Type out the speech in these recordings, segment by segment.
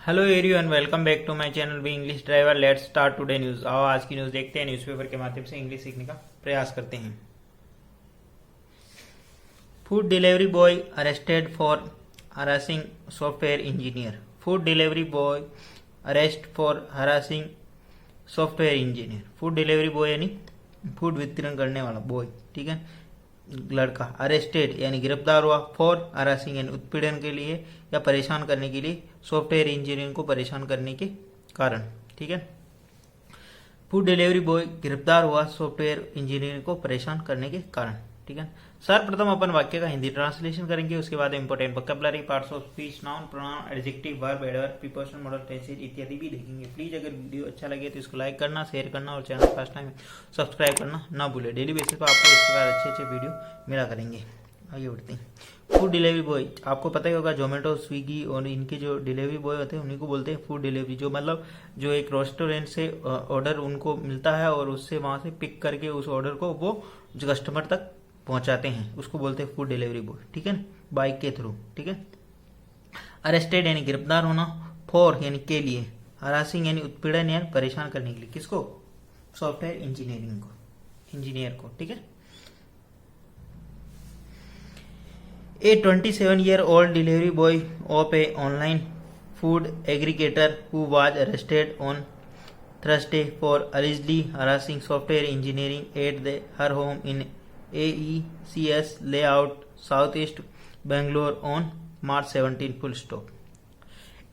Hello everyone, welcome back to my channel B English driver. Let's start today news. आओ आज की news देखते हैं। न्यूज़पेपर के माध्यम से इंग्लिश सीखने का प्रयास करते हैं। Food delivery boy arrested for harassing software engineer. Food delivery boy arrest for harassing software engineer. Food delivery boy यानी फूड वितरण करने वाला बॉय, ठीक है, लड़का। अरेस्टेड यानी गिरफ्तार हुआ। फॉर हरासिंग यानी उत्पीड़न के लिए या परेशान करने के लिए, सॉफ्टवेयर इंजीनियरिंग को परेशान करने के कारण, ठीक है। फूड डिलीवरी बॉय गिरफ्तार हुआ सॉफ्टवेयर इंजीनियरिंग को परेशान करने के कारण, ठीक है। सर्वप्रथम अपन वाक्य का हिंदी ट्रांसलेशन करेंगे, उसके बाद important vocabulary, parts of speech, noun, pronoun, adjective, verb, adverb, preposition, model, tenses इत्यादि भी देखेंगे। प्लीज अगर वीडियो अच्छा लगे तो इसको लाइक करना, शेयर करना और चैनल फर्स्ट टाइम सब्सक्राइब करना ना भूले। डेली बेसिस पर आपको इस प्रकार अच्छे अच्छे वीडियो मिला करेंगे। आगे बढ़ते हैं। फूड डिलीवरी बॉय, आपको पता ही होगा जोमेटो, स्विगी और इनके जो डिलीवरी बॉय होते हैं उन्हीं को बोलते हैं फूड डिलीवरी। जो मतलब जो एक रेस्टोरेंट से ऑर्डर उनको मिलता है और उससे वहां से पिक करके उस ऑर्डर को वो जो कस्टमर तक पहुंचाते हैं उसको बोलते हैं फूड डिलीवरी बॉय, ठीक है, बाइक के थ्रू, ठीक है। अरेस्टेड यानी गिरफ्तार होना। फॉर यानी के लिए। हरासिंग यानी उत्पीड़न या परेशान करने के लिए। किसको? सॉफ्टवेयर इंजीनियरिंग को, इंजीनियर को, ठीक है। A 27-year-old delivery boy of a online food aggregator who was arrested on Thursday for allegedly harassing software engineering at her home in AECS layout Southeast Bangalore on March 17 full stop.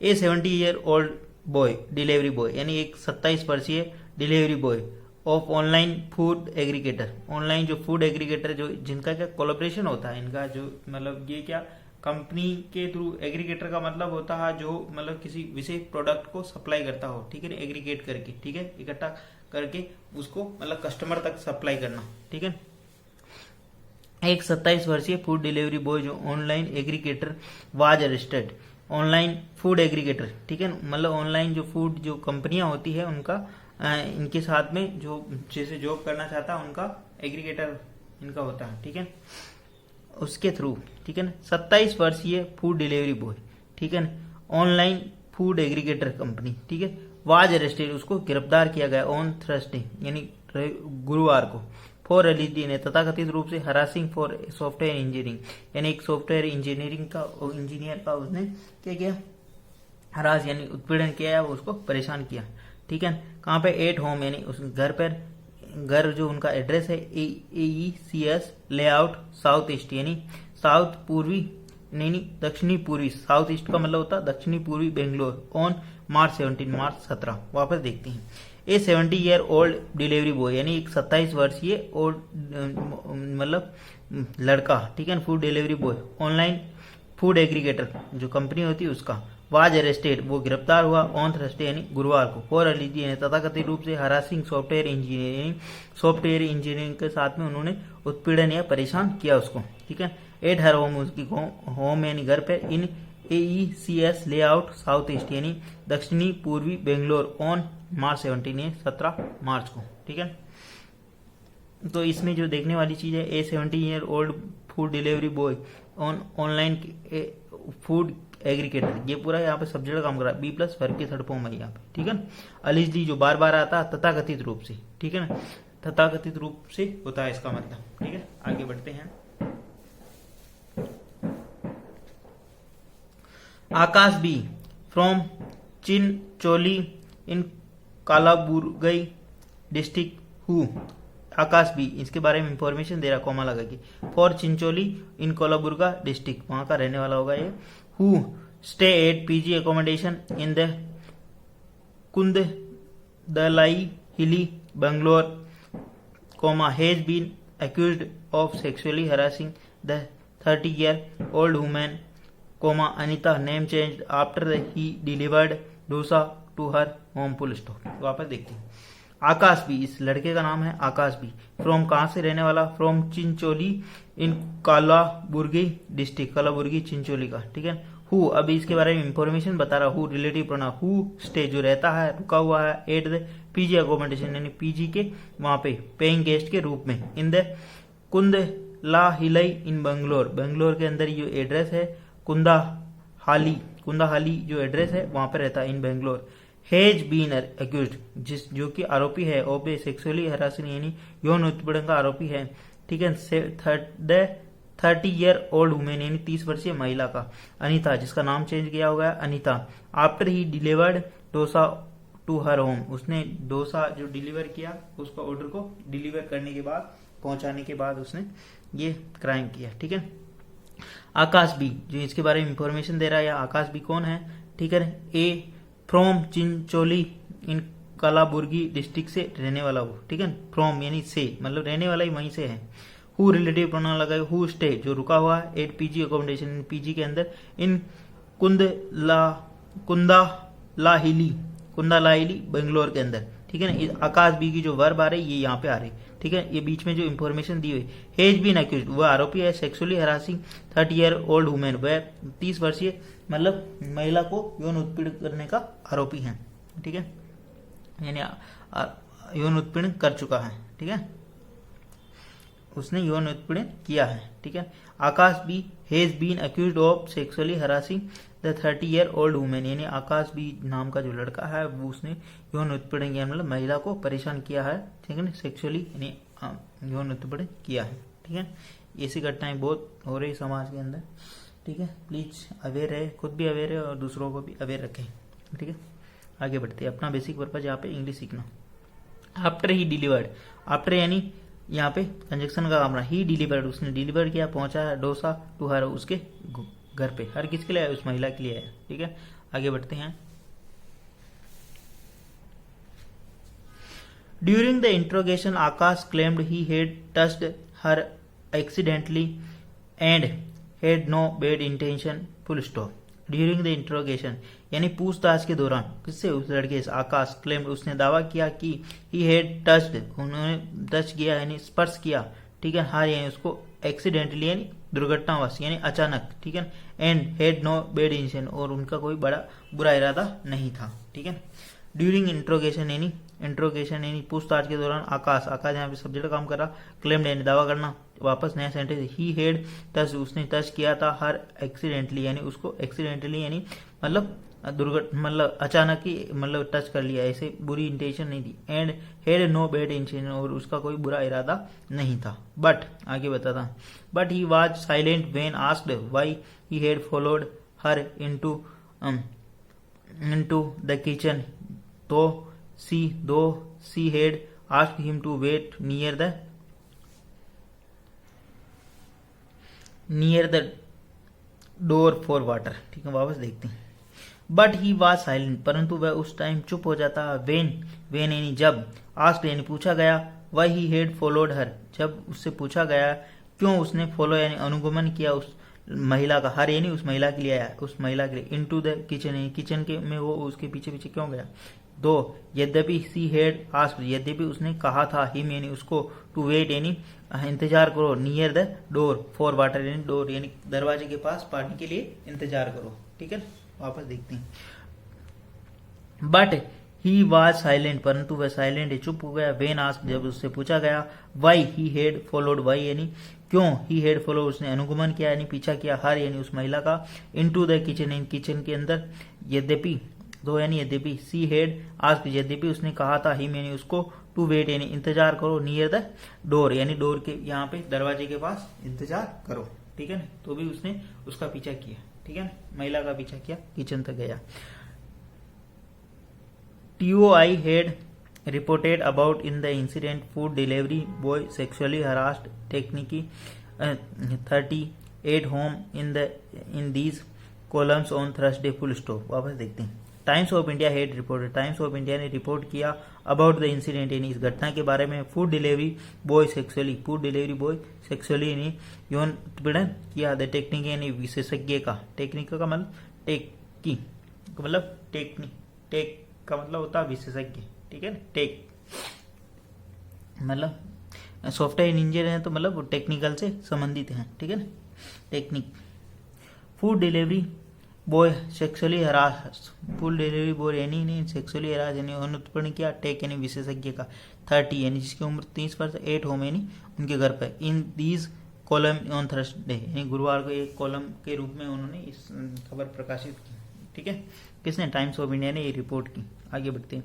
A 70-year-old boy delivery boy यानी एक 27 वर्षीय delivery boy of online food aggregator. Online जो food aggregator जो जिनका क्या collaboration होता है, इनका जो मतलब ये क्या कंपनी के थ्रू, एग्रीगेटर का मतलब होता है जो मतलब किसी विशेष प्रोडक्ट को सप्लाई करता हो, ठीक है, एग्रीगेट करके, ठीक है, इकट्ठा करके उसको मतलब कस्टमर तक सप्लाई करना, ठीक है। एक 27 वर्षीय फूड डिलीवरी बॉय जो online aggregator was arrested. Online food aggregator, ठीक है, मतलब ऑनलाइन जो फूड जो कंपनियां होती है उनका इनके साथ में जो जैसे जॉब करना चाहता है उनका एग्रीगेटर इनका होता है, ठीक है, उसके थ्रू, ठीक है ना। 27 वर्षीय फूड डिलीवरी बॉय, ठीक है ना, ऑनलाइन फूड एग्रीगेटर कंपनी, ठीक है, वाज अरेस्टेड उसको गिरफ्तार किया गया ऑन थर्सडे यानी गुरुवार को। फॉर एलईडी ने तथाकथित रूप से हरासिंग फॉर सॉफ्टवेयर इंजीनियरिंग यानी एक सॉफ्टवेयर इंजीनियरिंग का इंजीनियर का उसने क्या किया? हरास यानी उत्पीड़न किया है, वो उसको परेशान किया, ठीक है। कहाँ पे? एट होम यानी उस घर पर, घर जो उनका एड्रेस है AECS लेआउट साउथ ईस्ट यानी साउथ पूर्वी नहीं दक्षिणी पूर्वी, साउथ ईस्ट का मतलब होता है दक्षिणी पूर्वी बेंगलोर ऑन मार्च 17 वापस देखते हैं। ए 70-year-old डिलीवरी बॉय यानी एक 27 वर्षीय ओल्ड मतलब लड़का, ठीक है, food delivery boy online food aggregator जो कंपनी होती है उसका, वाज अरेस्टेड वो गिरफ्तार हुआ ऑन थर्सडे यानी गुरुवार को। फॉर एलईडी ने तथाकथित रूप से हरासिंग सॉफ्टवेयर इंजीनियरिंग के साथ में उन्होंने उत्पीड़न या परेशान किया उसको, ठीक है। एट हर होम उसकी होम यानी घर पे इन AECS लेआउट साउथ ईस्ट यानी दक्षिणी पूर्वी बेंगलोर ऑन मार्च 17 मार्च को, ठीक है। तो इसमें जो देखने वाली चीज है, ए 70-year-old food delivery boy online food aggregator, ये पूरा यहाँ पे सब्जेक्ट काम कर रहा है, बी प्लस वर्ग के थर्ड फॉर्म है यहाँ पे, ठीक है। अलिजली जो बार बार आता है तथाकथित रूप से, ठीक है ना, तथाकथित रूप से होता है इसका मतलब, ठीक है। आगे बढ़ते हैं। Akash B from Chincholi in Kalaburagi district who. Akash B इसके बारे में इंफॉर्मेशन दे रहा, कॉमा लगा के, for Chincholi in Kalaburagi district, वहां का रहने वाला होगा ये। Who stay at PG accommodation in the Kundalahalli Bangalore, comma has been accused of sexually harassing the 30-year-old woman, comma Anita name change after he delivered dosa to her home, full stop. वापस देखते हैं। Akash B इस लड़के का नाम है आकाश बी। फ्रॉम कहां से रहने वाला? From Chincholi in Kalaburagi district, Kalaburagi Chincholi का, ठीक है। हु अभी इसके बारे में इंफॉर्मेशन बता रहा, who relative pronoun, who stay जो रहता है रुका हुआ है, एट द PG अकोमोडेशन यानी PG के वहां पे पेइंग गेस्ट के रूप में, इन द कुंद ला हिलई इन बेंगलोर, बेंगलोर के अंदर ये एड्रेस है कुंदा हाली, कुंदा हाली जो एड्रेस है वहां पर रहता है इन बेंगलोर। हैज बीन अक्यूज्ड, जो कि आरोपी है, ऑफ सेक्सुअली हरासिंग यानी यौन उत्पीड़न का आरोपी है। ठीक है। 30-year old वुमेन यानी 30 वर्षीय महिला का, अनीता, जिसका नाम चेंज किया हुआ है Anita. After he delivered dosa to her home, उसने डोसा जो डिलीवर किया उसका ऑर्डर को डिलीवर करने के बाद, पहुंचाने के बाद उसने ये क्राइम किया। ठीक है। आकाश बी, जो इसके बारे में इंफॉर्मेशन दे रहा है, आकाश बी कौन है? ठीक है। ए फ्रॉम चिंचोली इन कलाबुर्गी डिस्ट्रिक्ट से रहने वाला वो। ठीक है। फ्रॉम यानी से, मतलब रहने वाला ही वहीं से है। हु रिलेटिव प्रोनाउन लगाए, हु स्टे, जो रुका हुआ है एट पीजी अकोमोडेशन, पीजी के अंदर, इन कुंदालाहिली बेंगलोर के अंदर। ठीक है ना। आकाश बी की जो वर्ब आ रही ये यहाँ पे आ रही। ठीक है। ये बीच में जो इंफॉर्मेशन दी हुई, हेज बीन अक्यूज्ड, वह आरोपी है, सेक्सुअली हरासिंग 30-year-old वुमेन, वह 30 वर्षीय मतलब महिला को यौन उत्पीड़न करने का आरोपी है। ठीक है। यानी यौन उत्पीड़न कर चुका है। ठीक है। उसने यौन उत्पीड़न किया है। ठीक है। Akash B has been accused of sexually harassing the 30-year-old women, यानी आकाश बी नाम का जो लड़का है वो उसने यौन उत्पीड़न किया, मतलब महिला को परेशान किया है। ठीक है ना। सेक्सुअली यानी यौन उत्पीड़न किया है। ठीक है। ऐसी घटनाएं बहुत हो रही समाज के अंदर। ठीक है। प्लीज अवेयर रहे, खुद भी अवेयर है और दूसरों को भी अवेयर रखें। ठीक है। आगे बढ़ते हैं। अपना बेसिक पर्पज यहाँ पे इंग्लिश सीखना। आफ्टर ही डिलीवर्ड, आफ्टर यानी यहाँ पे कंजक्शन का काम रहा, ही डिलीवर्ड, उसने डिलीवर किया, पहुंचा डोसा टू हर, उसके घर पे। हर किसके लिए है? उस महिला के लिए है। ठीक है। आगे बढ़ते हैं। During the interrogation Akash claimed he had touched her accidentally and had no bad intention, full stop. During the interrogation यानी पूछताछ के दौरान, किससे? उस लड़के से। आकाश क्लेम्ड, उसने दावा किया कि ही हैड टच्ड, उन्होंने टच किया यानी स्पर्श किया। ठीक है। हर यानी उसको, एक्सीडेंटली यानी दुर्घटनावश यानी अचानक। ठीक है। And had no bad intention, और उनका कोई बड़ा बुरा इरादा नहीं था। ठीक है। ड्यूरिंग इंट्रोगेशन यानी पूछताछ के दौरान आकाश यहाँ पे सब्जेक्ट काम कर रहा, क्लेम्ड यानी दावा करना। वापस नया सेंटेंस, ही हैड टच, उसने टच किया था, हर एक्सीडेंटली यानी उसको एक्सीडेंटली यानी मतलब मतलब अचानक ही मतलब टच कर लिया, ऐसे बुरी इंटेंशन नहीं थी। And had no bad intention, और उसका कोई बुरा इरादा नहीं था। बट आगे बताता, but he was silent when asked why he had followed her into the kitchen, though she had asked him to wait near the door for water. ठीक है। वापस देखते हैं। बट ही वॉज साइलेंट, परंतु वह उस टाइम चुप हो जाता। वेन यानी जब, आस्क्ड यानी पूछा गया, वाई ही हैड फॉलोड हर, जब उससे पूछा गया क्यों उसने फॉलो यानी अनुगमन किया उस महिला का, हर यानी उस महिला के लिए आया, उस महिला के लिए, इनटू द किचन यानी किचन के में वो उसके पीछे पीछे क्यों गया। दो यद्यपि सी हैड आस्क्ड, यद्यपि उसने कहा था, हिम यानी उसको, टू वेट यानी इंतजार करो, near the door for water यानी डोर यानी दरवाजे के पास पानी के लिए इंतजार करो। ठीक है। वापस देखते हैं। बट ही वॉज साइलेंट, परंतु वह साइलेंट है, चुप हो गया। वेन आस्क्ड, जब उससे पूछा गया, why he had followed, why यानी क्यों, ही हैड फॉलो उसने अनुगमन किया यानी पीछा किया, हर यानी उस महिला का, इनटू द किचन यानी किचन के अंदर, यद्यपि, दो यानी यद्यपि, सी हैड आस्क्ड, यद्यपि उसने कहा था, हिम यानी उसको, टू वेट यानी इंतजार करो, नियर द डोर यानी डोर के यहाँ पे दरवाजे के पास इंतजार करो। ठीक है ना। तो भी उसने उसका पीछा किया। ठीक है। महिला का पीछा किया, किचन तक गया। TOI had reported about in the incident food delivery boy sexually harassed technique 38 home in these columns on Thursday, full stop। वापस देखते हैं। Times of India head reported, times of India ने रिपोर्ट किया about the incident यानी इस घटना के बारे में, फूड डिलीवरी बॉय सेक्सुअली यानी यौन उत्पीड़न किया, द टेक्निक यानी विशेषज्ञ का, टेक्निक का मतलब टेक का मतलब होता है विशेषज्ञ। ठीक है। टेक मतलब सॉफ्टवेयर इंजीनियर है तो मतलब वो टेक्निकल से संबंधित हैं। ठीक है ना। Technique. Food delivery boy sexually harass, food delivery boy यानी नहीं सेक्सुअली हरास यानी यौन उत्पीड़न किया, टेक यानी विशेषज्ञ का, 30 यानी जिसकी उम्र 30 वर्ष, 8 होम यानी उनके घर पे, in these column on Thursday, यानी गुरुवार को एक कॉलम के रूप में उन्होंने इस खबर प्रकाशित की। ठीक है, किसने? टाइम्स ऑफ इंडिया ने ये रिपोर्ट की। आगे बढ़ते हैं।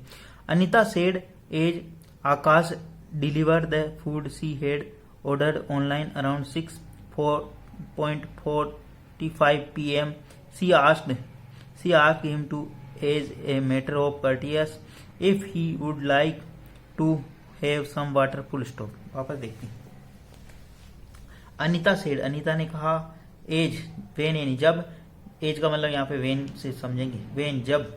Anita said as Akash deliver the food she had ordered online around 6:45 PM. She asked him to, as a matter of courtesy, if he would like to have some water. Full stop. वापस देखते हैं। Anita said, Anita ने कहा, as when यानी जब, as का मतलब यहाँ पे वेन से समझेंगे, वेन जब,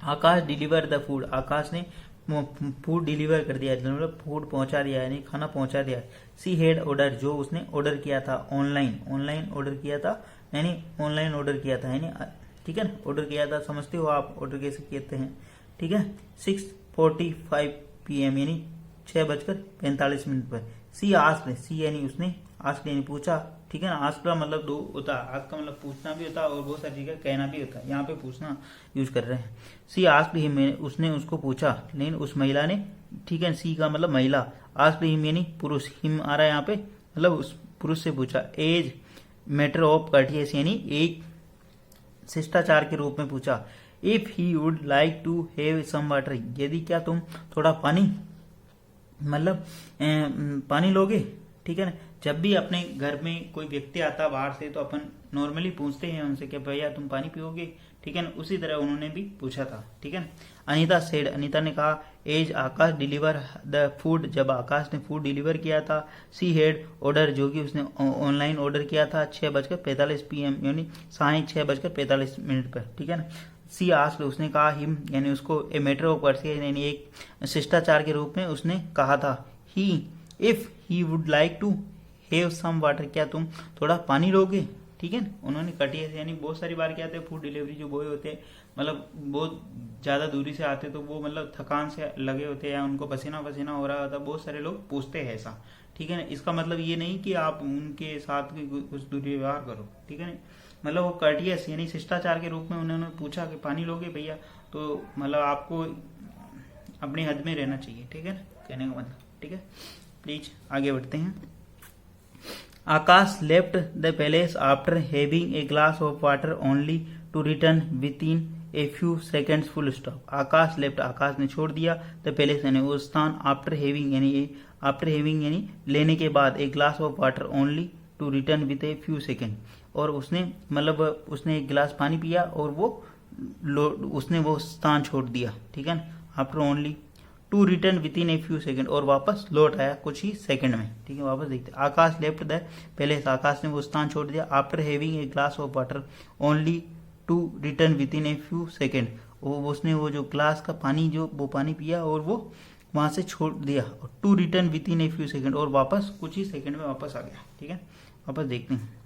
आकाश डिलीवर द फूड, आकाश ने फूड डिलीवर कर दिया, मतलब फूड पहुंचा दिया, यानी खाना पहुंचा दिया। सी हेड ऑर्डर, जो उसने ऑर्डर किया था ऑनलाइन ऑर्डर किया था, यानी ऑनलाइन ऑर्डर किया था, यानी ठीक है ना, ऑर्डर किया था। समझते हो आप ऑर्डर कैसे कहते हैं? ठीक है, 6:45 PM यानी 6:45 पर। सी आस्क्ड, सी यानी उसने, आस्क्ड यानी पूछा। ठीक है ना, आस्क का मतलब दो होता है, आस्क का मतलब पूछना भी होता है और बहुत सारी जगह कहना भी होता है, यहाँ पे पूछना यूज कर रहे हैं। सी आस्क्ड हिम, उसने उसको पूछा, लेकिन उस महिला ने, ठीक है, सी का मतलब महिला, आस्क्ड हिम यानी पुरुष, हिम आ रहा है यहाँ पे, मतलब उस पुरुष से पूछा। एज मैटर ऑफ कर्टियस यानी एक शिष्टाचार के रूप में पूछा। If he would like to have some water, यदि क्या तुम थोड़ा पानी, मतलब पानी लोगे। ठीक है ना, जब भी अपने घर में कोई व्यक्ति आता बाहर से तो अपन नॉर्मली पूछते हैं उनसे कि भैया तुम पानी पियोगे। ठीक है ना, उसी तरह उन्होंने भी पूछा था। ठीक है ना, अनीता सेड, अनीता ने कहा, as Akash deliver the food, जब आकाश ने फूड डिलीवर किया था। सी हेड ऑर्डर, जो कि उसने ऑनलाइन ऑर्डर किया था 6:45 PM यानी 6:45 पर। ठीक है ना, सी आस्क्ड, उसने कहा, हिम यानी उसको, ए मैटर ऑफ कर्टियस यानी एक शिष्टाचार के रूप में उसने कहा था। He, if he would like to have some water, क्या तुम थोड़ा पानी लोगे। ठीक है ना, उन्होंने कर्टियस यानी बहुत सारी बार क्या आते हैं, फूड डिलीवरी जो बॉय होते हैं, मतलब बहुत ज्यादा दूरी से आते तो वो मतलब थकान से लगे होते हैं या उनको पसीना पसीना हो रहा होता, बहुत सारे लोग पूछते हैं ऐसा। ठीक है ना, इसका मतलब ये नहीं कि आप उनके साथ कुछ दुर्व्यवहार करो। ठीक है ना, मतलब वो कर्टियस यानी शिष्टाचार के रूप में उन्होंने पूछा कि पानी लोगे भैया, तो मतलब आपको अपनी हद में रहना चाहिए। ठीक है ना, कहने का मतलब। ठीक है, प्लीज आगे बढ़ते हैं। Akash left the palace after having a glass of water only to return within a few seconds. Full stop. Akash left, Akash ने छोड़ दिया, द पैलेस यानी वो स्थान, आफ्टर हैविंग यानी लेने के बाद, a glass of water only to return with a few second, और उसने मतलब उसने एक गिलास पानी पिया और उसने वो स्थान छोड़ दिया। ठीक है ना, after only to return within a few second, और वापस लौट आया कुछ ही सेकंड में। ठीक है, वापस देखते। Akash left the palace, Akash ने वो स्थान छोड़ दिया, after having a glass of water only to return within a few second, उसने वो जो ग्लास का पानी जो वो पानी पिया और वो वहां से छोड़ दिया, to return within a few second, और वापस कुछ ही सेकंड में वापस आ गया। ठीक है, वापस देखते हैं।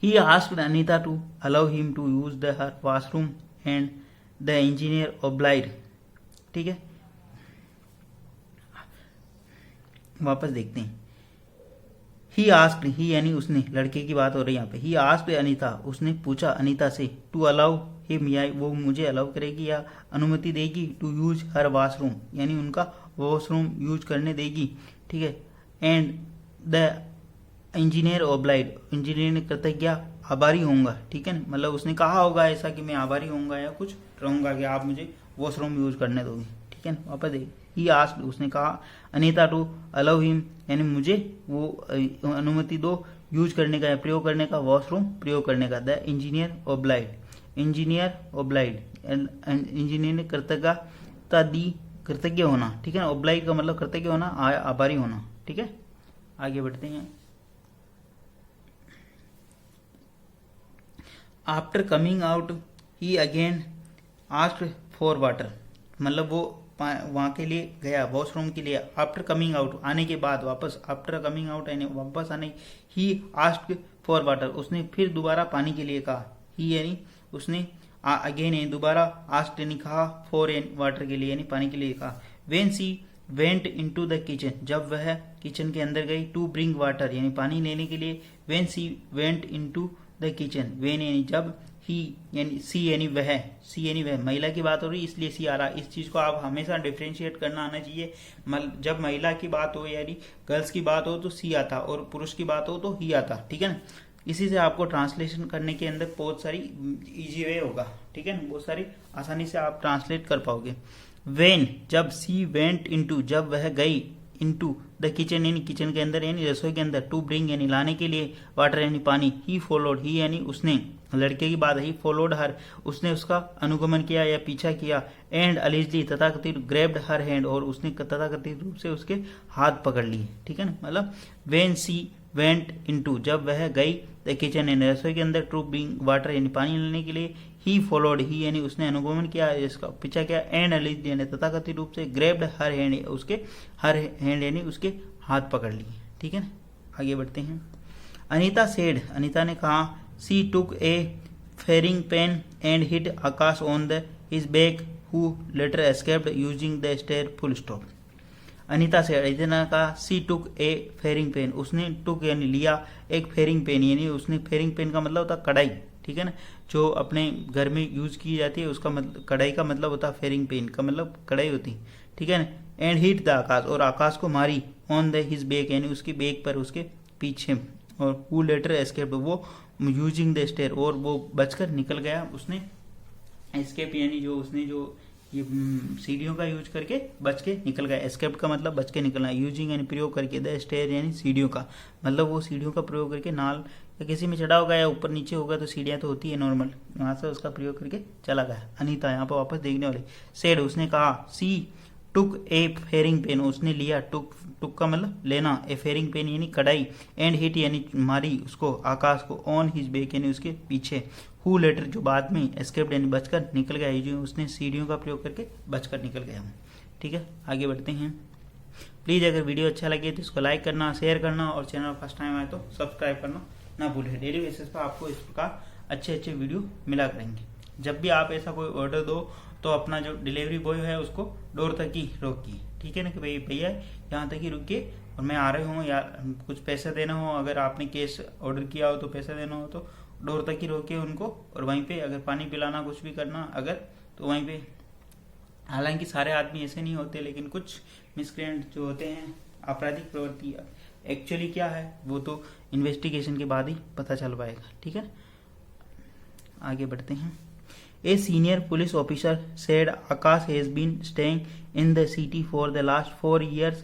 He asked Anita to allow him to use her washroom and the engineer obliged. ठीक है, वापस देखते हैं। He asked, he यानी उसने, लड़के की बात हो रही है यहाँ पे। He asked अनीता, उसने पूछा अनीता से, to allow him या वो मुझे अलाउ करेगी या अनुमति देगी, to use her washroom यानी उनका वॉशरूम यूज करने देगी। ठीक है, and the इंजीनियर ओब्लाइड, इंजीनियर ने कृतज्ञ आभारी होऊंगा। ठीक है, मतलब उसने कहा होगा ऐसा कि मैं आभारी होऊंगा या कुछ रहूंगा कि आप मुझे वॉशरूम यूज करने दोगे। ठीक है, वापस देख। ही आस्क्ड, उसने कहा अनीता टू अलाउ हिम यानी मुझे वो अनुमति दो यूज करने का या प्रयोग करने का, वॉशरूम प्रयोग करने का। द इंजीनियर ओब्लाइड, इंजीनियर ने कृतज्ञता दी, कृतज्ञ होना। ठीक है ना, ओब्लाइड का मतलब कृतज्ञ होना, आभारी होना। ठीक है, आगे बढ़ते हैं। After coming out he again asked for water, मतलब वो वहां के लिए गया वॉशरूम के लिए। आफ्टर कमिंग आउट आने के बाद, वापस आफ्टर कमिंग आउट यानी वापस आने, ही आस्क्ड फॉर वाटर, उसने फिर दोबारा पानी के लिए कहा। ही यानी उसने अगेन यानी दोबारा, आस्क्ड यानी कहा, फॉर वाटर के लिए यानी पानी के लिए कहा। When she went into the kitchen, जब वह किचन के अंदर गई, टू ब्रिंग वाटर यानी पानी लेने के लिए। When she went into the kitchen, when यानी जब, ही यानी सी यानी वह, सी यानी वह, महिला की बात हो रही इसलिए सी आ रहा। इस चीज को आप हमेशा डिफ्रेंशिएट करना आना चाहिए। जब महिला की बात हो यानी गर्ल्स की बात हो तो सी आता, और पुरुष की बात हो तो ही आता, ठीक है ना। इसी से आपको ट्रांसलेशन करने के अंदर बहुत सारी इजी वे होगा, ठीक है ना, बहुत सारी आसानी से आप ट्रांसलेट कर पाओगे। वेन, जब सी वेंट इनटू, जब वह गई, इनटू द किचन यानी किचन के अंदर यानी रसोई के अंदर, टू ब्रिंग यानी लाने के लिए, वाटर यानी पानी, ही फॉलोड, ही यानी उसने, लड़के की बात है, ही फॉलोड हर, उसने उसका अनुगमन किया या पीछा किया, एंड अलिजली तथाकथित ग्रैब्ड हर हैंड, और उसने तथाकथित रूप से उसके हाथ पकड़ लिए, ठीक है ना। मतलब वेन सी वेंट इनटू, जब वह गई, द किचन यानी रसोई के अंदर, टू ब्रिंग वाटर यानी पानी लेने के लिए, ही फॉलोड, ही यानी उसने अनुगमन किया, इसका पीछा किया, एंड अलिजली यानी तथाकथित रूप से ग्रैब्ड हर हैंड, उसके हर हैंड यानी उसके हाथ पकड़ लिए, ठीक है ना। आगे बढ़ते हैं। अनीता सेड, अनीता ने कहा, she took a frying pan and hit Akash on the his back who later escaped using the stair, full stop. Anita से, अनीता ने कहा, she took a frying pen, उसने टुक यानी लिया, एक फेरिंग पेन यानी उसने, फेरिंग पेन का मतलब होता कढ़ाई, ठीक है ना, जो अपने घर में यूज की जाती है उसका मतलब, कढ़ाई का मतलब होता है फेरिंग पेन का मतलब कढ़ाई होती, ठीक है ना। एंड हिट द आकाश, और आकाश को मारी, ऑन द हिज बैक यानी उसकी बैक पर, उसके पीछे, और हु लेटर एस्केप्ड, वो यूजिंग द स्टेयर, और वो बचकर निकल गया, उसने एस्केप यानी जो उसने जो ये सीढ़ियों का यूज करके बच के निकल गया। एस्केप का मतलब बच के निकलना, यूजिंग यानी प्रयोग करके, द स्टेयर यानी सीढ़ियों का मतलब वो सीढ़ियों का प्रयोग करके, नाल या किसी में चढ़ा होगा या ऊपर नीचे होगा तो सीढ़ियां तो होती है नॉर्मल, वहां से उसका प्रयोग करके चला गया। अनीता यहाँ पर वापस देखने वाले, सेड उसने कहा, she took a frying pen, उसने लिया, टुक का मतलब लेना, ए फेरिंग पेन यानी कढ़ाई, एंड हिट यानी मारी उसको, आकाश को, ऑन हिज बैक यानी उसके पीछे, हु लेटर जो बाद में, एस्केप्ड यानी बचकर निकल गया, जो उसने सीढ़ियों का प्रयोग करके बचकर निकल गया हूँ, ठीक है। आगे बढ़ते हैं। प्लीज़ अगर वीडियो अच्छा लगे तो इसको लाइक करना, शेयर करना, और चैनल फर्स्ट टाइम आए तो सब्सक्राइब करना ना भूलें। डेली बेसिस पर आपको इस प्रकार अच्छे वीडियो मिला करेंगे। जब भी आप ऐसा कोई ऑर्डर दो तो अपना जो डिलीवरी बॉय है उसको डोर तक ही रोकिए, ठीक है ना, कि भाई भैया यहाँ तक ही रुकिए और मैं आ रहा हूँ, या कुछ पैसा देना हो, अगर आपने कैश ऑर्डर किया हो तो पैसा देना हो तो डोर तक ही रोकिए उनको, और वहीं पे अगर पानी पिलाना कुछ भी करना अगर तो वहीं पे, हालांकि सारे आदमी ऐसे नहीं होते, लेकिन कुछ मिसक्रिएंट जो होते हैं, आपराधिक प्रवृत्ति एक्चुअली क्या है वो तो इन्वेस्टिगेशन के बाद ही पता चल पाएगा, ठीक है। आगे बढ़ते हैं। A senior police officer said Akash has been staying in the city for the last 4 years,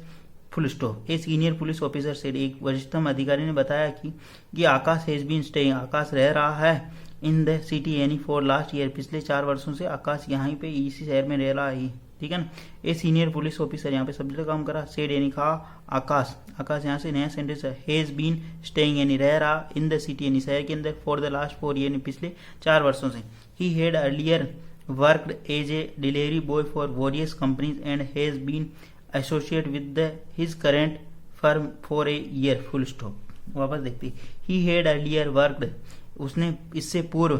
full stop. A senior police officer said, एक वरिष्ठतम अधिकारी ने बताया कि Akash has been staying, Akash रह रहा है, इन द सिटी यानी फॉर लास्ट ईयर, पिछले 4 वर्षों से आकाश यहाँ पे इसी शहर में रह रहा है, ठीक है ना। ए सीनियर पुलिस ऑफिसर यहाँ पे सब्जेक्ट काम करा, सेड यानी कहा, आकाश यहाँ से नया सेंटेंस है, हैज बीन स्टेइंग यानी रह रहा, इन द सिटी यानी शहर के अंदर, फॉर द लास्ट 4 years यानी पिछले 4 वर्षों से। He had earlier worked as a delivery boy for various companies and has been associate with his current firm for a year, full stop. वापस देखते, ही हैड अर्लियर वर्कड, उसने इससे पूर्व,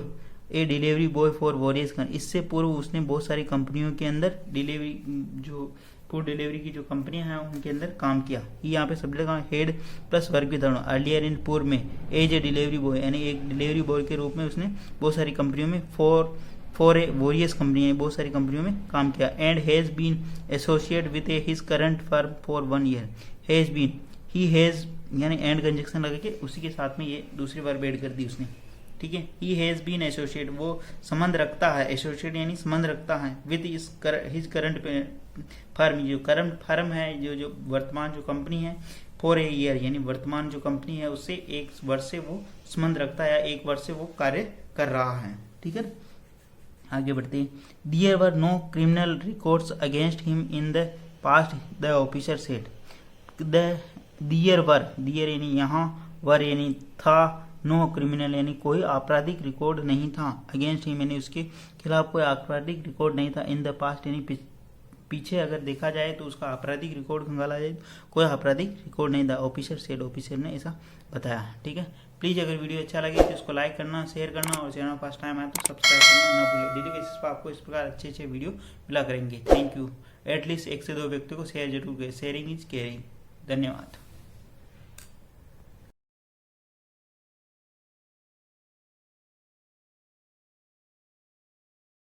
a delivery boy for various, इससे पूर्व उसने बहुत सारी कंपनियों के अंदर डिलीवरी, जो फूड डिलीवरी की जो कंपनियां हैं उनके अंदर काम किया। यहाँ पे सब्जेक्ट का हेड प्लस वर्क भी धरना, अर्लियर इन पूर्व में, एज ए डिलीवरी बॉय यानी एक डिलीवरी बॉय के रूप में उसने बहुत सारी कंपनियों में, फॉर ए वेरियस कंपनी, बहुत सारी कंपनियों में काम किया। And has been associate with a his current firm for 1 year, has been, he has यानी एंड कंजक्शन लगा के उसी के साथ में ये दूसरी वर्ब ऐड कर दी उसने, ठीक है। ही हैज बीन एसोसिएट, वो संबंध रखता है, एसोसिएट यानी संबंध रखता है, विद हिज करंट फर्म, जो करंट फर्म है, जो वर्तमान जो कंपनी है, फॉर ए ईयर यानी वर्तमान जो कंपनी है उससे 1 वर्ष से वो संबंध रखता है, या 1 वर्ष से वो कार्य कर रहा है, ठीक है। आगे बढ़ते हैं। There were no criminal records against him in the past, the officer said. There were, there यानी यहाँ, वर यानी था, नो क्रिमिनल यानी कोई आपराधिक रिकॉर्ड नहीं था, अगेंस्ट हिम यानी उसके खिलाफ कोई आपराधिक रिकॉर्ड नहीं था, इन द पास्ट यानी पीछे अगर देखा जाए तो उसका आपराधिक रिकॉर्ड खंगाला जाए तो कोई आपराधिक रिकॉर्ड नहीं था, ऑफिसर सेड, ऑफिसर ने ऐसा बताया, ठीक है। प्लीज़ अगर वीडियो अच्छा लगे तो इसको लाइक करना, शेयर करना, और चैनल फर्स्ट टाइम आए तो सब्सक्राइब करना ना भूलें। डेली बेसिस पर आपको इस प्रकार अच्छे वीडियो मिला करेंगे। Thank you. एटलीस्ट 1 से 2 व्यक्ति को शेयर जरूर करें, शेयरिंग इज केयरिंग। धन्यवाद।